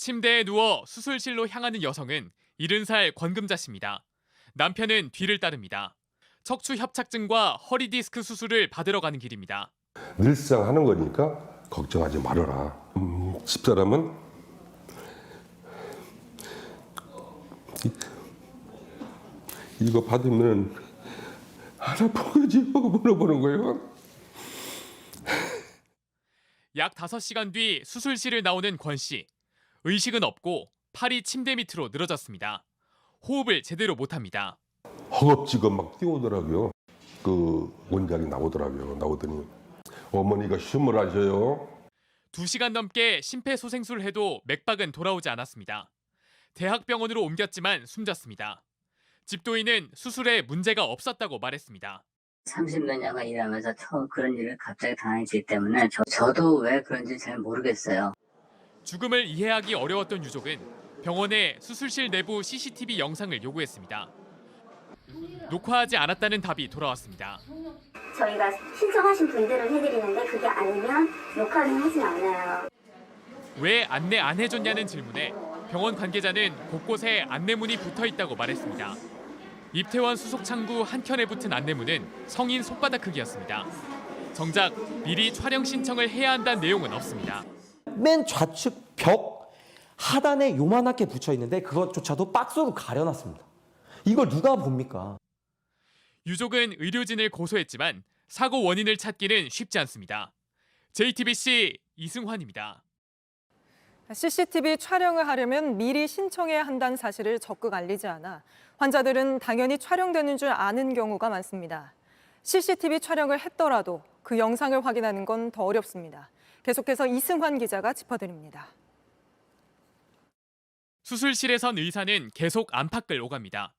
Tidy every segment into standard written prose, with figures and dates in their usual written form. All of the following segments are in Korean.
침대에 누워 수술실로 향하는 여성은 70살 권금자 씨입니다. 남편은 뒤를 따릅니다. 척추 협착증과 허리 디스크 수술을 받으러 가는 길입니다. 늘상 하는 거니까 걱정하지 말아라. 집사람은 이거 받으면 안 아픈 거지 하고 물어보는 거예요. 약 5시간 뒤 수술실을 나오는 권 씨. 의식은 없고 팔이 침대 밑으로 늘어졌습니다. 호흡을 제대로 못합니다. 허겁지겁 막 뛰어오더라고요. 그 원장이 나오더라고요. 나오더니 어머니가 숨을 하셔요. 2시간 넘게 심폐소생술을 해도 맥박은 돌아오지 않았습니다. 대학병원으로 옮겼지만 숨졌습니다. 집도인은 수술에 문제가 없었다고 말했습니다. 30몇 년간 일하면서 처음 그런 일을 갑자기 당했기 때문에 저도 왜 그런지 잘 모르겠어요. 죽음을 이해하기 어려웠던 유족은 병원에 수술실 내부 CCTV 영상을 요구했습니다. 녹화하지 않았다는 답이 돌아왔습니다. 저희가 신청하신 분들은 해드리는데 그게 아니면 녹화는 하진 않아요. 왜 안내 안 해줬냐는 질문에 병원 관계자는 곳곳에 안내문이 붙어 있다고 말했습니다. 입퇴원 수속 창구 한켠에 붙은 안내문은 성인 손바닥 크기였습니다. 정작 미리 촬영 신청을 해야 한다는 내용은 없습니다. 맨 좌측 벽 하단에 요만하게 붙여 있는데 그것조차도 박스로 가려놨습니다. 이걸 누가 봅니까? 유족은 의료진을 고소했지만 사고 원인을 찾기는 쉽지 않습니다. JTBC 이승환입니다. CCTV 촬영을 하려면 미리 신청해야 한다는 사실을 적극 알리지 않아 환자들은 당연히 촬영되는 줄 아는 경우가 많습니다. CCTV 촬영을 했더라도 그 영상을 확인하는 건 더 어렵습니다. 계속해서 이승환 기자가 짚어드립니다. 수술실에선 의사는 계속 안팎을 오갑니다.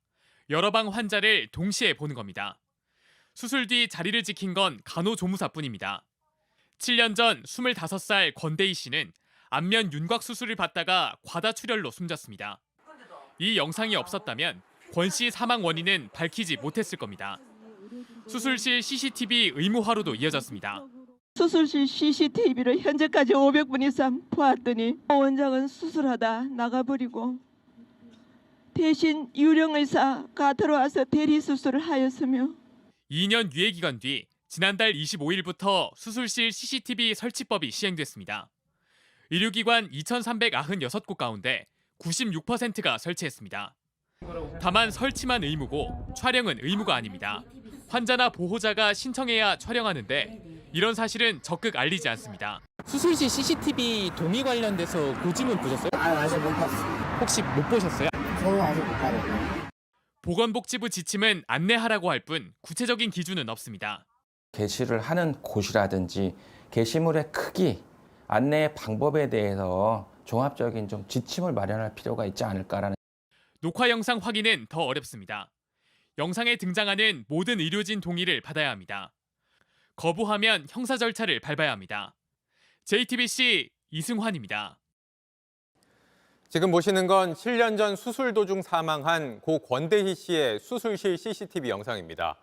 여러 방 환자를 동시에 보는 겁니다. 수술 뒤 자리를 지킨 건 간호조무사뿐입니다. 7년 전 25살 권대희 씨는 안면 윤곽 수술을 받다가 과다출혈로 숨졌습니다. 이 영상이 없었다면 권 씨 사망 원인은 밝히지 못했을 겁니다. 수술실 CCTV 의무화로도 이어졌습니다. 수술실 CCTV를 현재까지 500분 이상 보았더니 원장은 수술하다 나가버리고 대신 유령 의사가 들어와서 대리 수술을 하였으며 2년 유예 기간 뒤 지난달 25일부터 수술실 CCTV 설치법이 시행됐습니다. 의료기관 2,396곳 가운데 96%가 설치했습니다. 다만 설치만 의무고 촬영은 의무가 아닙니다. 환자나 보호자가 신청해야 촬영하는데 이런 사실은 적극 알리지 않습니다. 수술실 CCTV 동의 관련돼서 고지문 보셨어요? 아직 못 봤어요. 혹시 못 보셨어요? 저는 아직 못 봤어요. 보건복지부 지침은 안내하라고 할 뿐 구체적인 기준은 없습니다. 게시를 하는 곳이라든지 게시물의 크기, 안내 방법에 대해서 종합적인 좀 지침을 마련할 필요가 있지 않을까라는. 녹화 영상 확인은 더 어렵습니다. 영상에 등장하는 모든 의료진 동의를 받아야 합니다. 거부하면 형사 절차를 밟아야 합니다. JTBC 이승환입니다. 지금 보시는 건 7년 전 수술 도중 사망한 고 권대희 씨의 수술실 CCTV 영상입니다.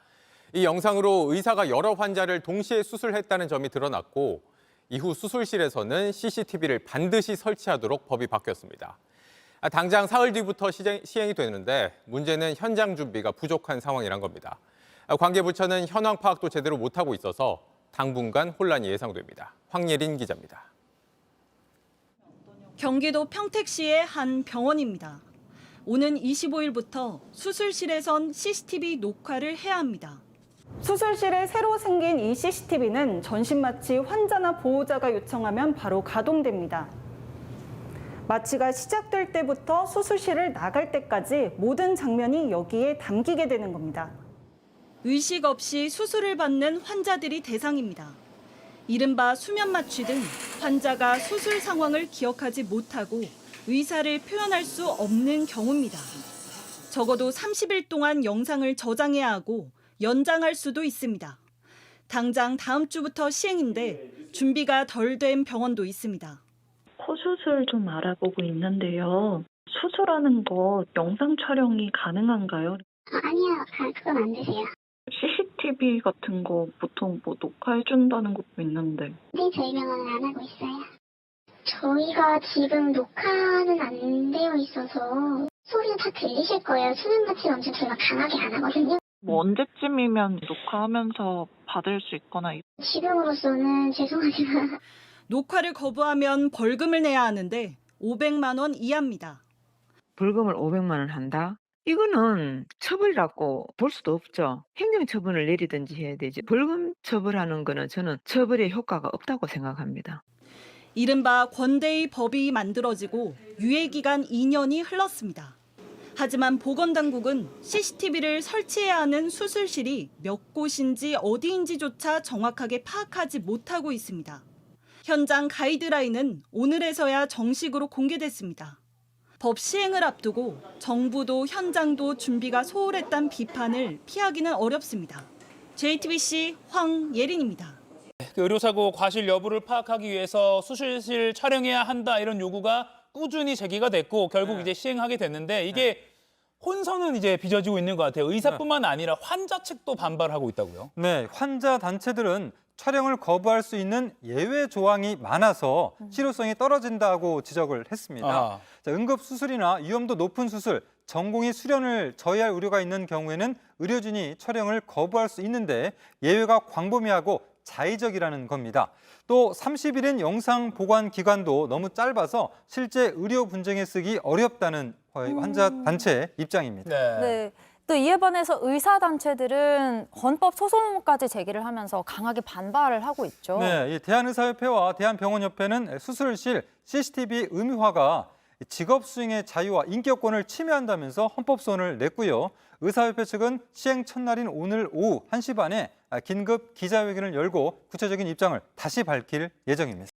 이 영상으로 의사가 여러 환자를 동시에 수술했다는 점이 드러났고 이후 수술실에서는 CCTV를 반드시 설치하도록 법이 바뀌었습니다. 당장 사흘 뒤부터 시행이 되는데 문제는 현장 준비가 부족한 상황이란 겁니다. 관계부처는 현황 파악도 제대로 못하고 있어서 당분간 혼란이 예상됩니다. 황예린 기자입니다. 경기도 평택시의 한 병원입니다. 오는 25일부터 수술실에선 CCTV 녹화를 해야 합니다. 수술실에 새로 생긴 이 CCTV는 전신 마취 환자나 보호자가 요청하면 바로 가동됩니다. 마취가 시작될 때부터 수술실을 나갈 때까지 모든 장면이 여기에 담기게 되는 겁니다. 의식 없이 수술을 받는 환자들이 대상입니다. 이른바 수면 마취 등 환자가 수술 상황을 기억하지 못하고 의사를 표현할 수 없는 경우입니다. 적어도 30일 동안 영상을 저장해야 하고 연장할 수도 있습니다. 당장 다음 주부터 시행인데 준비가 덜 된 병원도 있습니다. 코 수술 좀 알아보고 있는데요. 수술하는 거 영상 촬영이 가능한가요? 아니요, 그건 안 되세요. CCTV 같은 거 보통 녹화해준다는 것도 있는데. 네, 저희 병원은 안 하고 있어요. 저희가 지금 녹화는 안 되어 있어서 소리는 다 들리실 거예요. 수면 마취를 엄청 저희가 강하게 안 하거든요. 뭐 언제쯤이면 녹화하면서 받을 수 있거나 지금으로서는 죄송하지만 녹화를 거부하면 벌금을 내야 하는데 500만 원 이하입니다. 벌금을 500만 원 한다? 이거는 처벌이라고 볼 수도 없죠. 행정처분을 내리든지 해야 되지. 벌금 처벌하는 거는 저는 처벌의 효과가 없다고 생각합니다. 이른바 권대의 법이 만들어지고 유예기간 2년이 흘렀습니다. 하지만 보건당국은 CCTV를 설치해야 하는 수술실이 몇 곳인지 어디인지조차 정확하게 파악하지 못하고 있습니다. 현장 가이드라인은 오늘에서야 정식으로 공개됐습니다. 법 시행을 앞두고 정부도 현장도 준비가 소홀했다는 비판을 피하기는 어렵습니다. JTBC 황예린입니다. 의료사고 과실 여부를 파악하기 위해서 수술실 촬영해야 한다 이런 요구가 꾸준히 제기가 됐고 결국 이제 시행하게 됐는데 이게 혼선은 이제 빚어지고 있는 것 같아요. 의사뿐만 아니라 환자 측도 반발하고 있다고요. 네, 환자 단체들은 촬영을 거부할 수 있는 예외 조항이 많아서 실효성이 떨어진다고 지적을 했습니다. 자, 응급수술이나 위험도 높은 수술, 전공의 수련을 저해할 우려가 있는 경우에는 의료진이 촬영을 거부할 수 있는데 예외가 광범위하고 자의적이라는 겁니다. 또 30일인 영상 보관 기간도 너무 짧아서 실제 의료 분쟁에 쓰기 어렵다는 환자 단체 입장입니다. 네. 또 이에 반해서 의사단체들은 헌법 소송까지 제기를 하면서 강하게 반발을 하고 있죠. 네, 대한의사협회와 대한병원협회는 수술실 CCTV 의무화가 직업 수행의 자유와 인격권을 침해한다면서 헌법 소원을 냈고요. 의사협회 측은 시행 첫날인 오늘 오후 1시 반에 긴급 기자회견을 열고 구체적인 입장을 다시 밝힐 예정입니다.